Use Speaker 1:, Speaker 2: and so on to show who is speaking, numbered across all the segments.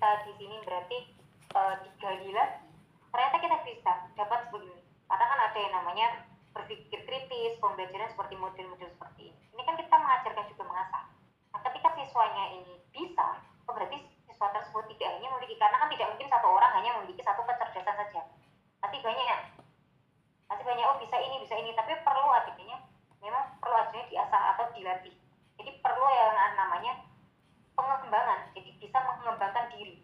Speaker 1: kita di sini berarti digali lagi, ternyata kita bisa dapat begini. Karena kan ada yang namanya berpikir kritis, pembelajaran seperti model-model seperti ini. Ini kan kita mengajarkan juga mengasah. Nah, ketika siswanya ini bisa, berarti siswa tersebut tidak hanya memiliki, karena kan tidak mungkin satu orang hanya memiliki satu kecerdasan saja. Pasti banyak, oh bisa ini, tapi perlu adanya, memang perlu adanya diasah atau dilatih. Jadi perlu yang namanya pengembangan, jadi bisa mengembangkan diri.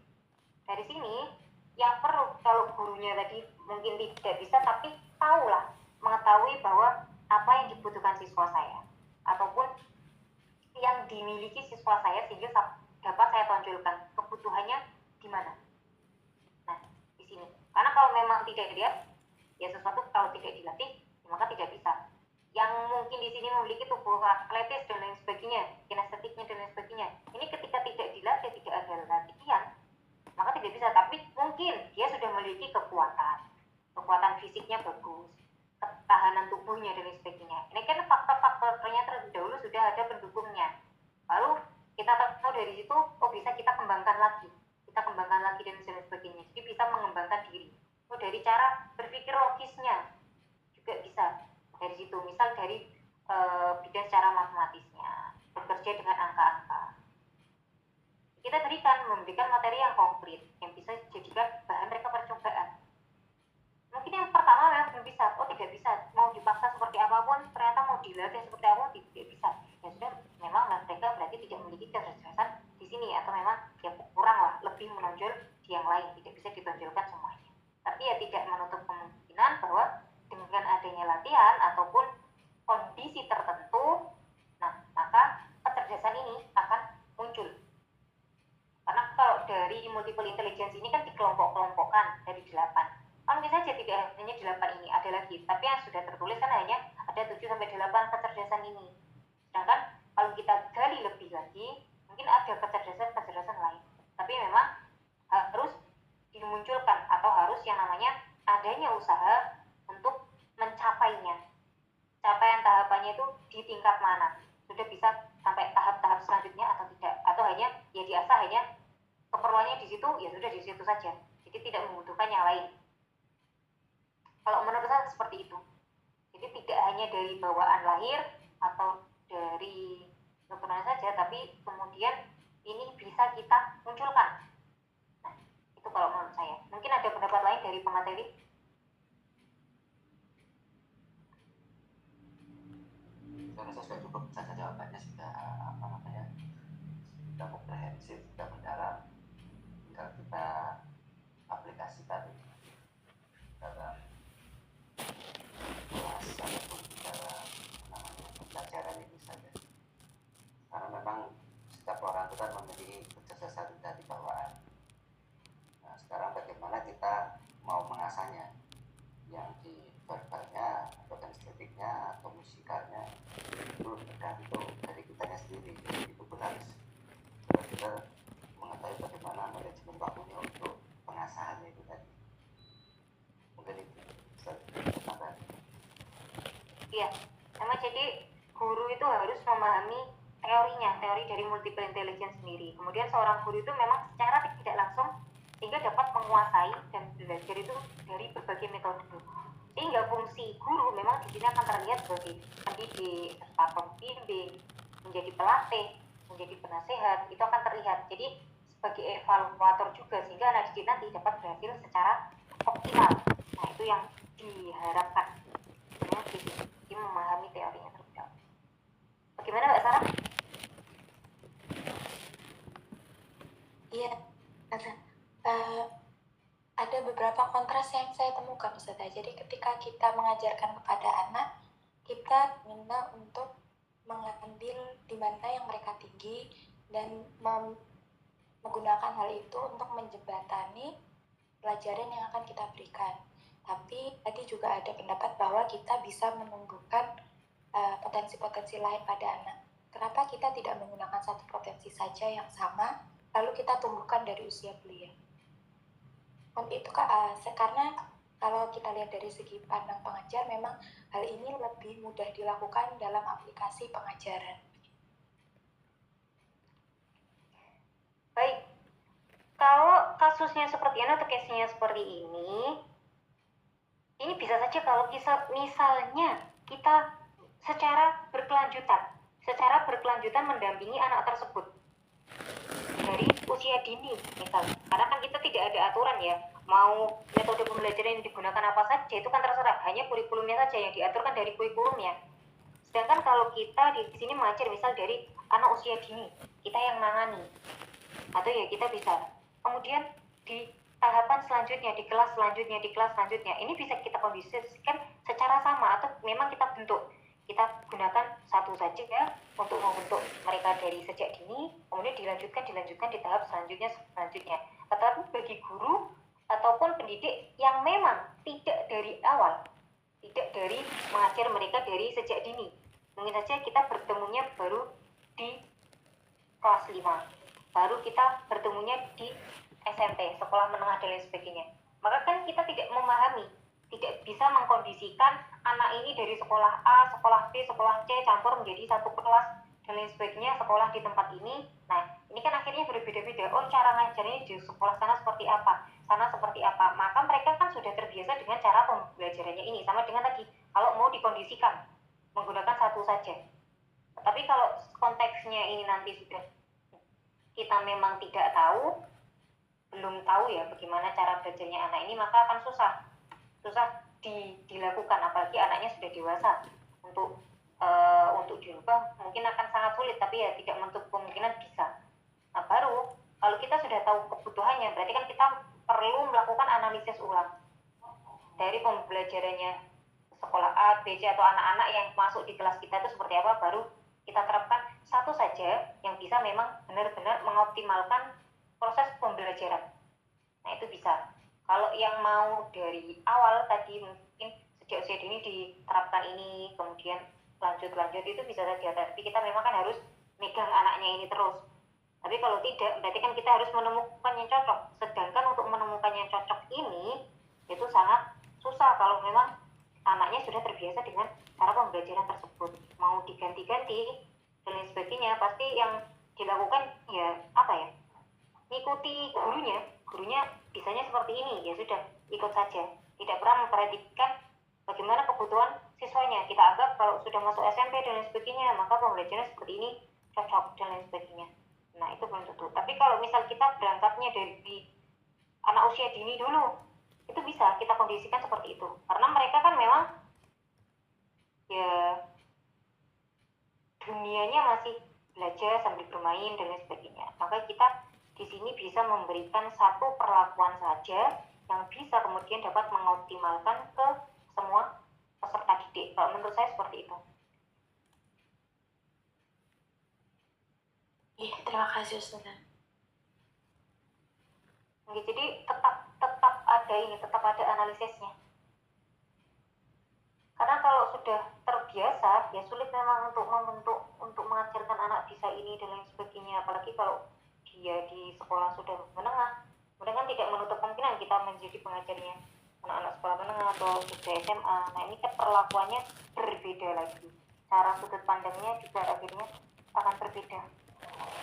Speaker 1: Dari sini yang perlu, kalau gurunya tadi mungkin tidak bisa, tapi tahulah, mengetahui bahwa apa yang dibutuhkan siswa saya ataupun yang dimiliki siswa saya sehingga dapat saya tonjolkan kebutuhannya di mana. Nah, di sini. Karena kalau memang tidak dilihat, ya sesuatu kalau tidak dilatih, maka tidak bisa. Yang mungkin di sini memiliki tubuh atletis dan lain sebagainya, kinestetiknya dan lain sebagainya. Ini ketika tidak dilatih, tidak ada latihan, maka tidak bisa. Tapi mungkin dia sudah memiliki kekuatan fisiknya bagus, ketahanan tubuhnya dan lain sebagainya. Ini kan faktor-faktornya terlebih dahulu sudah ada pendukungnya. Lalu kita tahu dari situ, oh bisa kita kembangkan lagi dan sebagainya. Jadi bisa mengembangkan diri. Oh, dari cara berpikir logisnya juga bisa dari situ. Misal dari bidang secara matematisnya, bekerja dengan angka-angka. Kita memberikan materi yang konkret yang bisa dijadikan bahan mereka percobaan. Mungkin yang pertama memang belum bisa, oh tidak bisa, mau dipaksa seperti apapun, ternyata mau dilatih seperti apapun tidak bisa. Ya sudah, memang mereka berarti tidak memiliki kecerdasan di sini, atau memang ya kurang lah, lebih menonjol di yang lain, tidak bisa ditonjolkan semuanya. Tapi ya tidak menutup kemungkinan bahwa dengan adanya latihan ataupun kondisi tertentu, nah maka kecerdasan ini akan muncul. Karena kalau dari multiple intelligence ini kan dikelompok-kelompokkan dari 8. Kan bisa saja tidak hanya 8 ini, ada lagi. Tapi yang sudah tertulis kan hanya ada 7-8 kecerdasan ini. Sedangkan kalau kita gali lebih lagi, mungkin ada kecerdasan lain. Tapi memang harus dimunculkan atau harus yang namanya adanya usaha untuk mencapainya. Capaian tahapannya itu di tingkat mana? Sudah bisa sampai tahap-tahap selanjutnya atau tidak? Atau hanya ya diasah, hanya keperluannya di situ, ya sudah di situ saja. Jadi tidak membutuhkan yang lain. Kalau menurut saya seperti itu. Jadi tidak hanya dari bawaan lahir atau dari keturunan saja, tapi kemudian ini bisa kita munculkan. Nah, itu kalau menurut saya. Mungkin ada pendapat lain dari pemateri?
Speaker 2: Saya rasa sudah cukup saja jawabannya, sudah sudah komprehensif, sudah mendalam. Tinggal kita aplikasikan dalam kelas ataupun dalam pembelajaran ini saja. Karena memang setiap orang itu kan memiliki kecerdasan dari bawaan. Nah, sekarang bagaimana kita mau mengasahnya, yang di verbalnya atau estetiknya atau musikalnya, itu tergantung dari kitanya sendiri. Jadi itu harus benar-benar mengetahui bagaimana manajemen waktunya untuk pengasahan itu tadi. Mungkin itu tambah.
Speaker 1: Iya, memang jadi guru itu harus memahami teorinya, teori dari multiple intelligence sendiri. Kemudian seorang guru itu memang secara tidak langsung sehingga dapat menguasai dan belajar itu dari berbagai metode. Sehingga fungsi guru memang di sini akan terlihat sebagai pendidik, serta pembimbing, menjadi pelatih, menjadi penasehat, itu akan terlihat. Jadi sebagai evaluator juga, sehingga anak didik nanti dapat berhasil secara optimal. Nah, itu yang diharapkan. Jadi memahami teorinya terlebih dahulu. Bagaimana Mbak Sarah?
Speaker 3: Iya, ada beberapa kontras yang saya temukan Ustazah. Jadi ketika kita mengajarkan kepada anak, kita minta untuk mengambil di mana yang mereka tinggi dan menggunakan hal itu untuk menjembatani pelajaran yang akan kita berikan. Tapi tadi juga ada pendapat bahwa kita bisa menumbuhkan potensi-potensi lain pada anak. Kenapa kita tidak menggunakan satu potensi saja yang sama, lalu kita tumbuhkan dari usia belia? Untuk itu karena kalau kita lihat dari segi pandang pengajar, memang hal ini lebih mudah dilakukan dalam aplikasi pengajaran.
Speaker 1: Baik, kalau kasusnya seperti ini atau case-nya seperti ini bisa saja kalau misalnya kita secara berkelanjutan mendampingi anak tersebut dari usia dini misalnya, karena kan kita tidak ada aturan ya, mau metode pembelajaran yang digunakan apa saja itu kan terserah, hanya kurikulumnya saja yang diaturkan dari kurikulumnya. Sedangkan kalau kita di sini mengajar misal dari anak usia dini, kita yang nangani, atau ya kita bisa kemudian di tahapan selanjutnya, di kelas selanjutnya ini bisa kita kondisikan secara sama, atau memang kita gunakan satu saja ya untuk membentuk mereka dari sejak dini, kemudian dilanjutkan di tahap selanjutnya. Tetapi bagi guru ataupun pendidik yang memang tidak dari awal, tidak dari mengajar mereka dari sejak dini, mungkin saja kita bertemunya baru di kelas 5, baru kita bertemunya di SMP, sekolah menengah dan lain sebagainya, maka kan kita tidak memahami, tidak bisa mengkondisikan anak ini dari sekolah A, sekolah B, sekolah C campur menjadi satu kelas dan lain sebagainya, sekolah di tempat ini. Nah, ini kan akhirnya berbeda-beda. Oh, cara ngajarnya di sekolah sana seperti apa, maka mereka kan sudah terbiasa dengan cara pembelajarannya ini. Sama dengan tadi, kalau mau dikondisikan menggunakan satu saja. Tapi kalau konteksnya ini nanti sudah kita memang tidak tahu, belum tahu ya bagaimana cara belajarnya anak ini, maka akan susah dilakukan, apalagi anaknya sudah dewasa. Untuk dirubah mungkin akan sangat sulit, tapi ya tidak menutup kemungkinan bisa. Nah, baru kalau kita sudah tahu kebutuhannya, berarti kan kita perlu melakukan analisis ulang dari pembelajarannya sekolah A, B, C atau anak-anak yang masuk di kelas kita itu seperti apa, baru kita terapkan satu saja yang bisa memang benar-benar mengoptimalkan proses pembelajaran. Nah, itu bisa. Kalau yang mau dari awal tadi mungkin sejak usia dini diterapkan ini, kemudian lanjut itu bisa saja, tapi kita memang kan harus megang anaknya ini terus. Tapi kalau tidak, berarti kan kita harus menemukan yang cocok. Sedangkan untuk menemukan yang cocok ini itu sangat susah kalau memang anaknya sudah terbiasa dengan cara pembelajaran tersebut. Mau diganti-ganti dan lain sebagainya, pasti yang dilakukan ya apa ya, ngikuti gurunya bisanya seperti ini, ya sudah ikut saja, tidak pernah memperhatikan bagaimana kebutuhan siswanya. Kita anggap kalau sudah masuk SMP dan lain sebagainya, maka pembelajaran seperti ini cocok dan lain sebagainya. Nah, itu belum tentu. Tapi kalau misal kita berangkatnya dari anak usia dini dulu, itu bisa kita kondisikan seperti itu, karena mereka kan memang ya dunianya masih belajar sambil bermain dan lain sebagainya. Maka kita di sini bisa memberikan satu perlakuan saja yang bisa kemudian dapat mengoptimalkan ke semua peserta didik. Kalau menurut saya seperti itu.
Speaker 3: Iya, terima kasih Ustazah.
Speaker 1: Jadi tetap ada analisisnya. Karena kalau sudah terbiasa, ya sulit memang untuk mengajarkan anak bisa ini dan lain sebagainya. Apalagi kalau dia di sekolah sudah menengah, kemudian kan tidak menutup kemungkinan kita menjadi pengajarnya anak-anak sekolah menengah atau sudah SMA. Nah, ini kan perlakuannya berbeda lagi, cara sudut pandangnya juga akhirnya akan berbeda.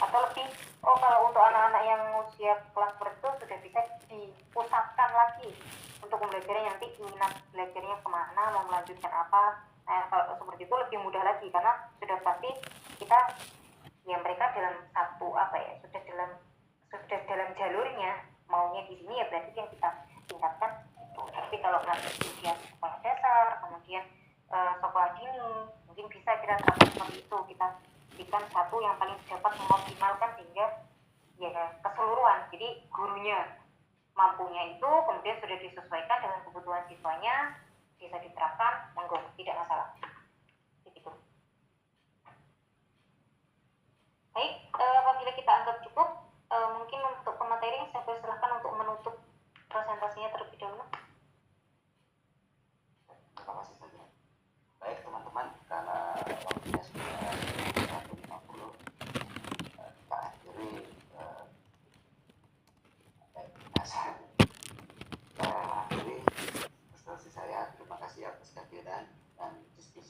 Speaker 1: Atau lebih, kalau untuk anak-anak yang usia kelas itu sudah bisa dipusatkan lagi untuk pembelajaran, nanti minat belajarnya kemana, mau melanjutkan apa. Nah, kalau seperti itu lebih mudah lagi, karena sudah pasti kita ya mereka dalam satu sudah dalam jalurnya, maunya di sini ya berarti yang kita tingkatkan itu. Tapi kalau nanti usia sekolah dasar, kemudian sekolah dini, mungkin bisa kita terapkan seperti itu, kita berikan satu yang paling dapat mengoptimalkan sehingga ya keseluruhan. Jadi gurunya mampunya itu kemudian sudah disesuaikan dengan kebutuhan siswanya, bisa diterapkan, monggo, tidak masalah. Begitu. Baik, apabila kita anggap cukup, mungkin untuk pemateri saya persilahkan untuk menutup presentasinya terlebih dahulu.
Speaker 2: Terima kasih saja. Baik teman-teman, karena waktunya sudah 1.50, kita akhiri presentasi saya. Terima kasih atas kehadiran dan diskusi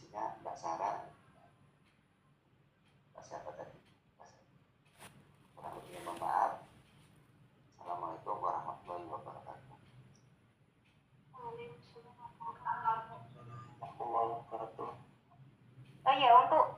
Speaker 1: Oh iya, untuk